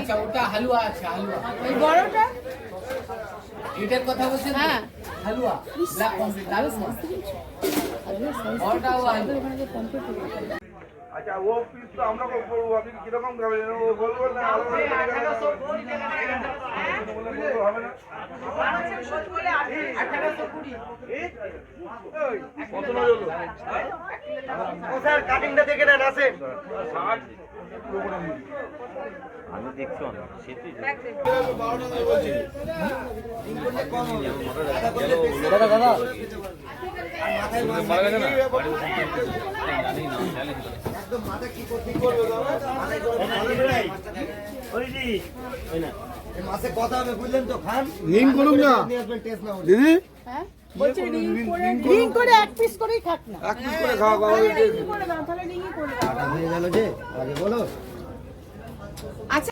আচ্ছা ওটা হালুয়া আছে হালুয়া এই বড়টা এটার কথা বলছেন হ্যাঁ হালুয়া ব্ল্যাক কমপ্লিট দারুণ বড়টাও হালুয়া আচ্ছা ও পিস তো আমরা করবো আপনি কিরকম খাবেন ও বলবো না হবে না কত হলো ও স্যার কাটিংটা দেখে নেন আছে আমি দেখছি অনেক সেটাই দাদা দাদা মাসে কথা হবে বুঝলেন তো খান রিং করুন না দিদি হ্যাঁ বলছি রিং করে এক পিস করেই খাক না এক পিস করে খাওয়া খাওয়া রিং করে দাও তাহলে রিংই করে দাও হয়ে গেল যে আগে বলো আচ্ছা